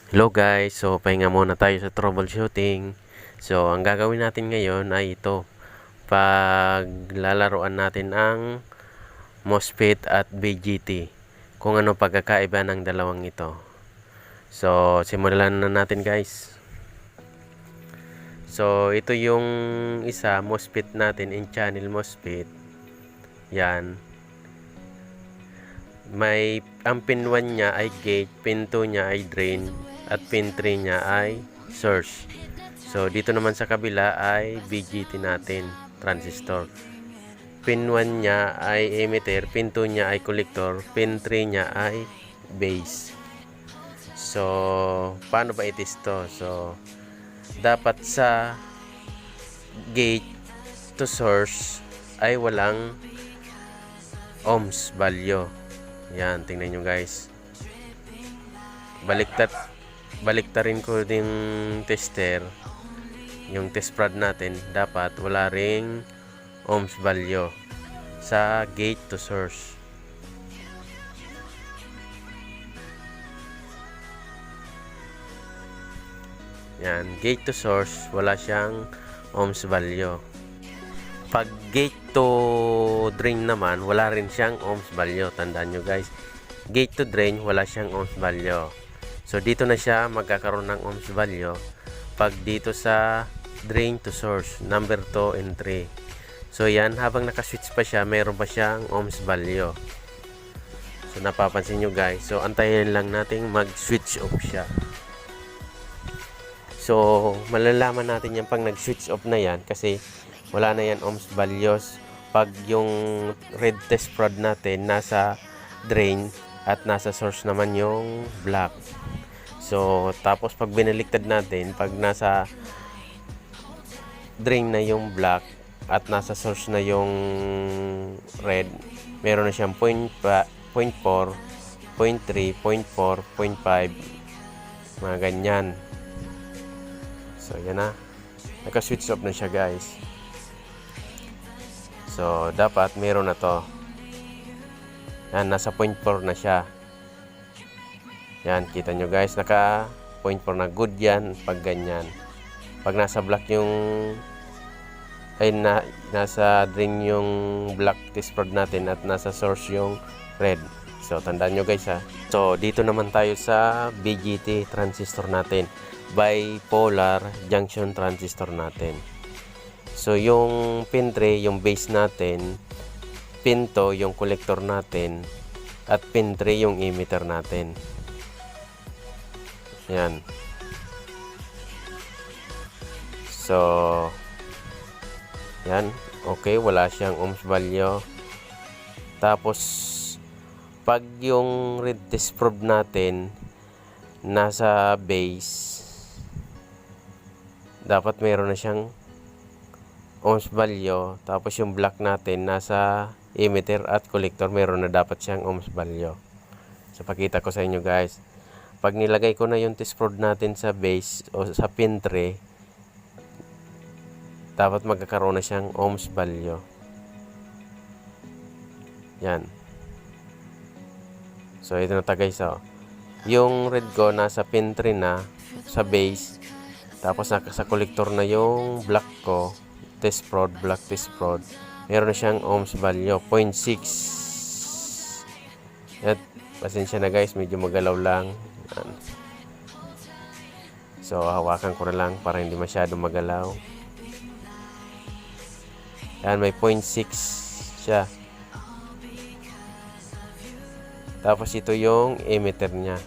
Hello guys, so pahinga muna tayo sa troubleshooting. So ang gagawin natin ngayon ay ito, paglalaruan natin ang Mosfet at BJT, kung ano pagkakaiba ng dalawang ito. So simulan na natin guys. So ito yung isa, Mosfet natin, in channel Mosfet. Yan, ang pin 1 niya ay gate, pin 2 niya ay drain, at pin 3 niya ay source. So dito naman sa kabila ay BJT natin, transistor. Pin 1 niya ay emitter, pin 2 niya ay collector, pin 3 niya ay base. So paano ba i-test to? So dapat sa gate to source ay walang ohms value. Yan, tingnan nyo guys. Baliktarin ko din tester. Yung test prod natin, dapat wala ring ohms value sa gate to source. Yan, gate to source, wala siyang ohms value. Pag gate to drain naman, wala rin siyang ohms value. Tandaan nyo guys, gate to drain, wala siyang ohms value. So dito na siya magkakaroon ng ohms value pag dito sa drain to source, number 2 and 3. So yan, habang nakaswitch pa siya, mayroon pa siyang ohms value. So napapansin nyo guys, so antayin lang natin mag switch off siya. So malalaman natin yan pag nag switch off na yan, kasi wala na yan ohms values pag yung red test prod natin nasa drain at nasa source naman yung black. So tapos pag binaliktad natin, pag nasa drain na yung black at nasa source na yung red, meron na siyang 0.4, 0.3, 0.4, 0.5, mga ganyan. So yan na, naka-switch off na siya guys. So dapat meron na to. Yan, nasa 0.4 na siya. Yan, kita nyo guys, naka 0.4 na. Good yan pag ganyan. Pag nasa black yung nasa drain yung black test prod natin at nasa source yung red. So tandaan nyo guys ha. So dito naman tayo sa BJT transistor natin, bipolar junction transistor natin. So yung pin 3 yung base natin, pin 2 yung collector natin, at pin 3 yung emitter natin. Yan. So yan, okay, wala siyang ohms value. Tapos pag yung red test probe natin nasa base, dapat meron na siyang ohms value. Tapos yung black natin nasa emitter at collector, meron na dapat siyang ohms value. So pakita ko sa inyo guys, pag nilagay ko na yung test probe natin sa base o sa pin 3, dapat magkakaroon na siyang ohms value. Yan. So ito na ta guys, oh. Yung red ko nasa pin 3 na sa base, tapos sa collector na yung black ko, test prod, black test prod, meron na siyang ohms value 0.6. At pasensya na guys, medyo magalaw lang. Yan. So hawakan ko na lang para hindi masyado magalaw. Yan, may 0.6 siya. Tapos ito yung emitter niya.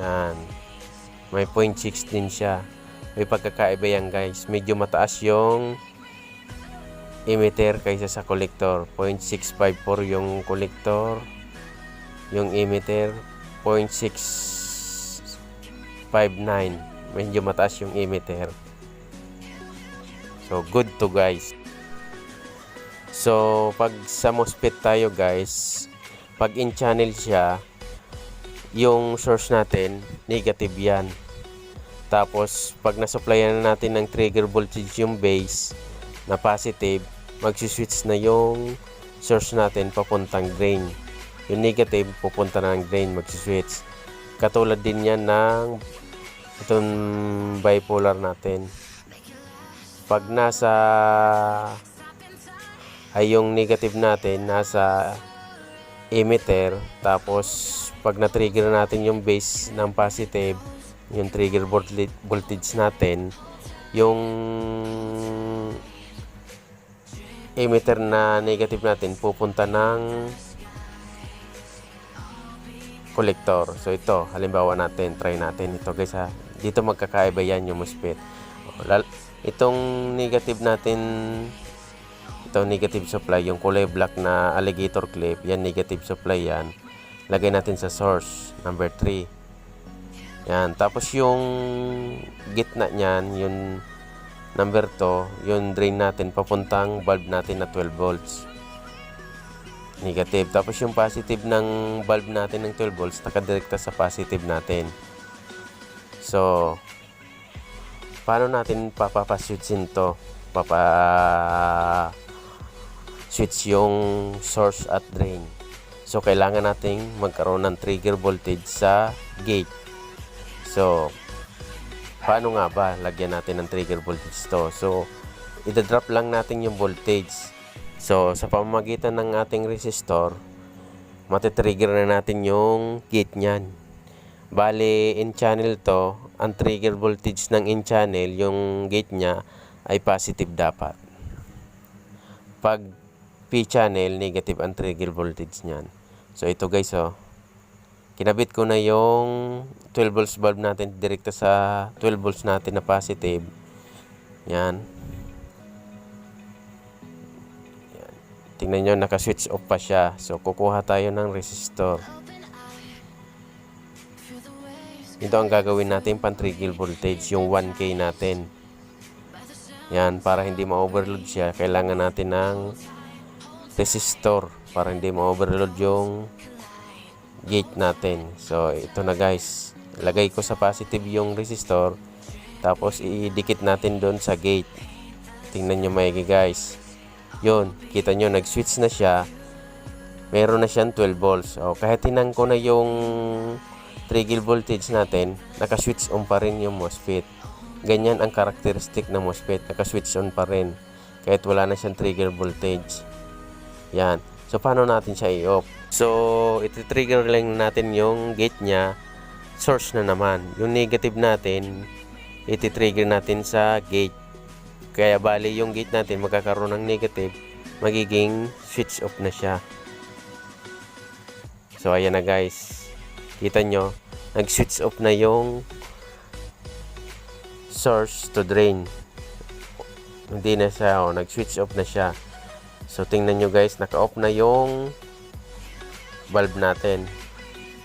Yan, may 0.6 din siya. May pagkakaiba yan guys, medyo mataas yung emitter kaysa sa collector. 0.654 yung collector, yung emitter 0.659. Medyo mataas yung emitter. So good to guys. So pag sa Mosfet tayo guys, pag in channel siya, yung source natin negative yan. Tapos pag nasupplyan na natin ng trigger voltage yung base na positive, magsiswitch na yung source natin papuntang drain. yung negative pupunta ng drain, magsiswitch. Katulad din yan ng itong bipolar natin. Pag nasa ay yung negative natin nasa emitter, tapos pag na-trigger natin yung base ng positive, yung trigger voltage natin, yung emitter na negative natin pupunta ng collector. So ito, halimbawa natin, try natin ito guys ha. Dito magkakaiba yan yung Mosfet. Itong negative natin, itong negative supply, yung kulay black na alligator clip, yan negative supply yan. Lagay natin sa source, number 3. Yan, tapos yung gitna niyan, yung number 2, yung drain natin papuntang bulb natin na 12 volts. Negative. Tapos yung positive ng bulb natin ng 12 volts nakadirekta sa positive natin. So, paano natin papapaswitchin to? Switch yung source at drain. So, kailangan nating magkaroon ng trigger voltage sa gate. So, paano nga ba lagyan natin ng trigger voltage to? So, i-drop lang natin yung voltage. So, sa pamamagitan ng ating resistor, matitrigger na natin yung gate nyan. Bali, in channel to, ang trigger voltage ng in channel, yung gate nya, ay positive dapat. Pag P channel, negative ang trigger voltage nyan. So, ito guys, kinabit ko na yung 12 volts bulb natin direkta sa 12 volts natin na positive. Yan. Tingnan nyo, naka-switch off pa siya. So, kukuha tayo ng resistor. Ito ang gagawin natin pan-trigger voltage, yung 1K natin. Yan, para hindi ma-overload siya, kailangan natin ng resistor para hindi ma-overload yung gate natin. So, ito na guys. Ilagay ko sa positive yung resistor, tapos idikit natin doon sa gate. Tingnan nyo maigi guys. Yun, kita nyo, nag-switch na siya. Meron na siyang 12 volts. O, kahit tinang ko na yung trigger voltage natin, naka-switch on pa rin yung Mosfet. Ganyan ang karakteristik ng Mosfet, naka-switch on pa rin kahit wala na siyang trigger voltage. Yan. So, paano natin siya i-off? So, iti-trigger lang natin yung gate niya. Source na naman. Yung negative natin, iti-trigger natin sa gate. Kaya bali yung gate natin magkakaroon ng negative, magiging switch off na siya. So, ayan na guys. Kita nyo, nag-switch off na yung source to drain. Hindi na siya, nag-switch off na siya. So, tingnan nyo guys, naka-off na yung bulb natin.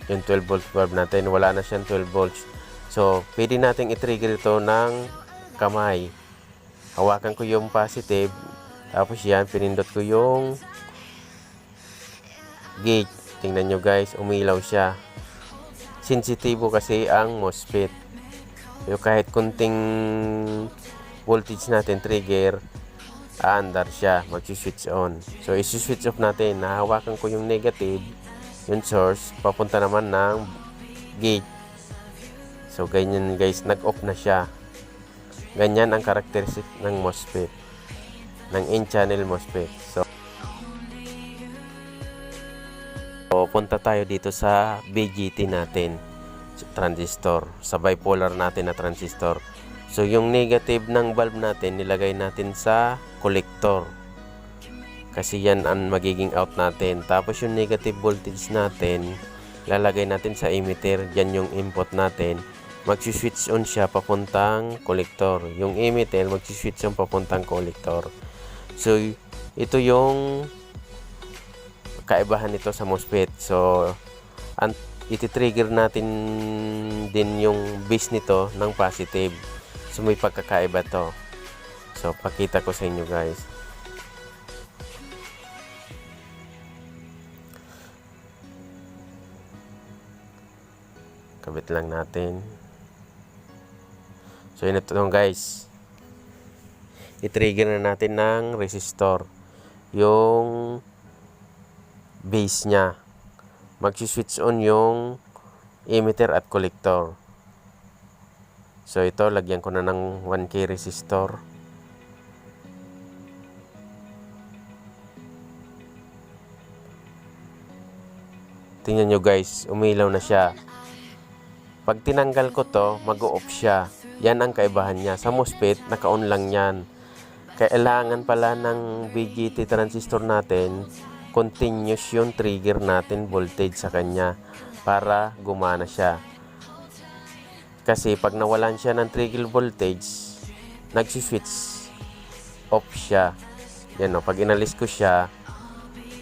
Yung 12 volts bulb natin, wala na siyang 12 volts. So, pwede natin i-trigger ito ng kamay. Hawakan ko yung positive, tapos yan, pinindot ko yung gate. Tingnan nyo guys, umilaw siya. Sensitibo kasi ang Mosfet. So, kahit kunting voltage natin trigger, aandar siya, mag-switch on. So, isi-switch off natin. Nahawakan ko yung negative, yung source, papunta naman ng gate. So, ganyan guys, nag-off na siya. Ganyan ang karakteristik ng Mosfet, ng in-channel Mosfet. So, punta tayo dito sa BJT natin, transistor, sa bipolar natin na transistor. So, yung negative ng bulb natin, nilagay natin sa collector. Kasi yan ang magiging out natin. Tapos, yung negative voltage natin, lalagay natin sa emitter. Yan yung input natin. Mag-switch on siya papuntang collector. Yung emitter, mag-switch on papuntang collector. So, ito yung kaibahan nito sa Mosfet. So, iti-trigger natin din yung base nito ng positive. So, may pagkakaiba to. So, pakita ko sa inyo guys. Kabit lang natin. So, yun ito guys. I-trigger na natin ng resistor yung base nya. Magsi-switch on yung emitter at collector. So ito, lagyan ko na ng 1K resistor. Tingnan nyo guys, umilaw na siya. Pag tinanggal ko to, mag-o-off siya. Yan ang kaibahan niya. Sa Mosfet, naka-on lang yan. Kailangan pala ng BJT transistor natin, continuous yung trigger natin voltage sa kanya para gumana siya. Kasi pag nawalan siya ng trigger voltage, nagsiswitch off siya. Yan o, pag inalis ko siya,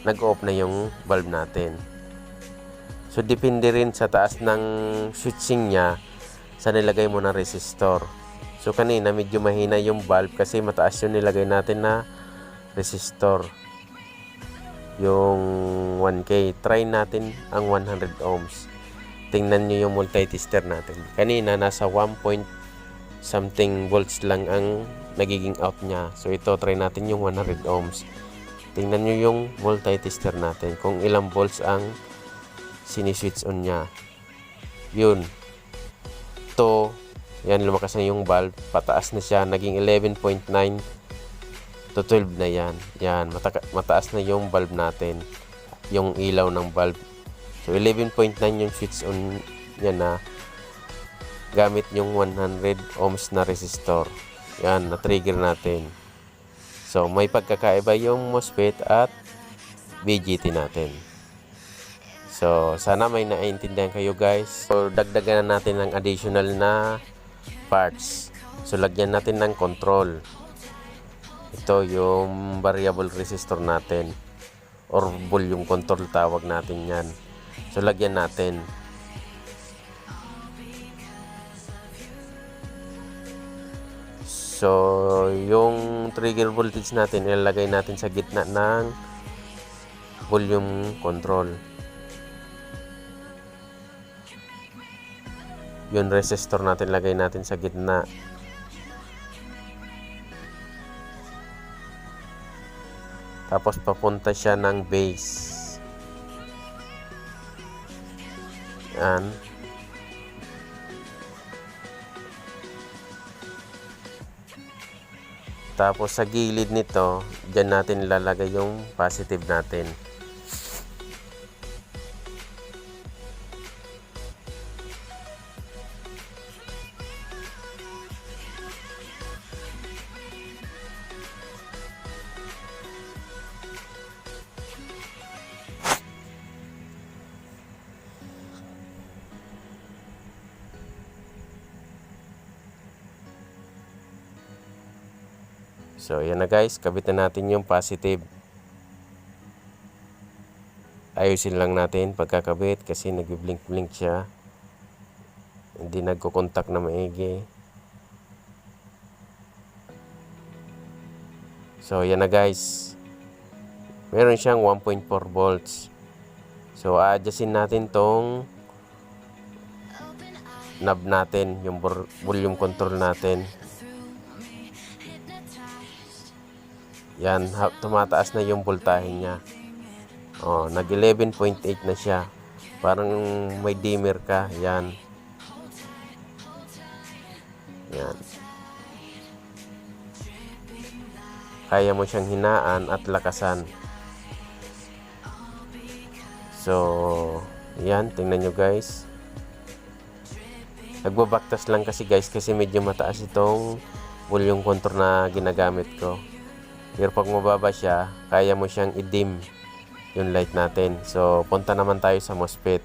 nag-off na yung bulb natin. So, depende rin sa taas ng switching niya sa nilagay mo ng resistor. So, kanina medyo mahina yung bulb kasi mataas yung nilagay natin na resistor. Yung 1K. Try natin ang 100 ohms. Tingnan nyo yung multi-tester natin. Kanina, nasa 1 point something volts lang ang nagiging out niya. So, ito, try natin yung 100 ohms. Tingnan nyo yung multi-tester natin. Kung ilang volts ang siniswitch on niya. Yun. To, yan, lumakas na yung bulb. Pataas na siya. Naging 11.9 to 12 na yan. Yan, mataas na yung bulb natin. Yung ilaw ng bulb. So, 11.9 yung switch on niya na gamit yung 100 ohms na resistor. Yan, na-trigger natin. So, may pagkakaiba yung Mosfet at BJT natin. So, sana may naiintindihan kayo guys. So, dagdagan na natin ng additional na parts. So, lagyan natin ng control. Ito yung variable resistor natin. Or volume control tawag natin yan. So, lagyan natin. So, yung trigger voltage natin, ilalagay natin sa gitna ng volume control. Yung resistor natin, lagay natin sa gitna. Tapos papunta siya ng base. Yan. Tapos sa gilid nito, dyan natin ilalagay yung positive natin. So, ayan na guys. Kabit na natin yung positive. Ayusin lang natin pagkakabit kasi nag-blink-blink siya. Hindi nagko-contact na maigi. So, ayan na guys. Meron siyang 1.4 volts. So, adjustin natin tong knob natin, yung volume control natin. Yan, tumataas na yung voltahe niya. Oh, nag 11.8 na siya. Parang may dimmer ka. Yan. Yan. Kaya mo siyang hinaan at lakasan. So, yan, tingnan nyo guys. Nagbabaktas lang kasi guys kasi medyo mataas itong volume control na ginagamit ko. Pero pag mababa siya, kaya mo siyang i-dim yung light natin. So, punta naman tayo sa Mosfet.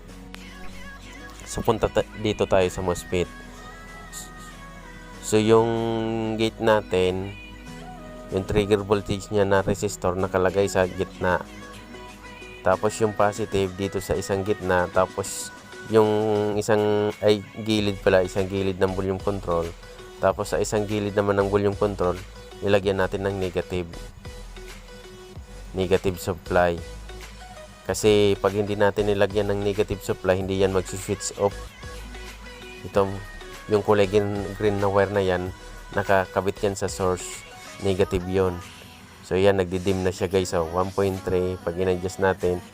So, dito tayo sa Mosfet. So, yung gate natin, yung trigger voltage niya na resistor nakalagay sa gitna. Tapos, yung positive dito sa isang gitna. Tapos, yung isang gilid pala, isang gilid ng volume control. Tapos, sa isang gilid naman ng volume control, ilagyan natin ng negative supply. Kasi pag hindi natin nilagyan ng negative supply, hindi yan mag-switch off. Ito, yung kulay green na wire na yan, nakakabit yan sa source. Negative yon. So yan, nagdidim na siya guys. So 1.3, pag in-adjust natin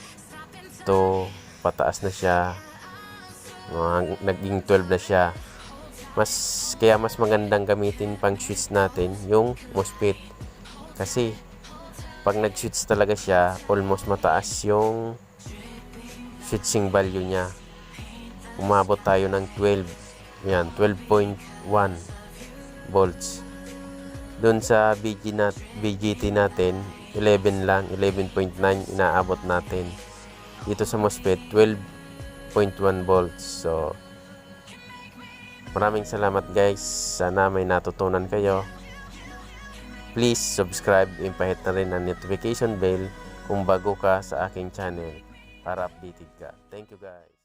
to pataas na siya, naging 12 na siya. Kaya mas magandang gamitin pang switch natin yung Mosfet, kasi pag nag-switch talaga siya, almost mataas yung switching value niya. Umabot tayo ng 12. Yan, 12.1 volts. Doon sa BJT natin, 11 lang, 11.9 inaabot natin. Dito sa Mosfet, 12.1 volts. So, maraming salamat guys. Sana may natutunan kayo. Please subscribe, impahit na rin ang notification bell kung bago ka sa aking channel para updated ka. Thank you guys.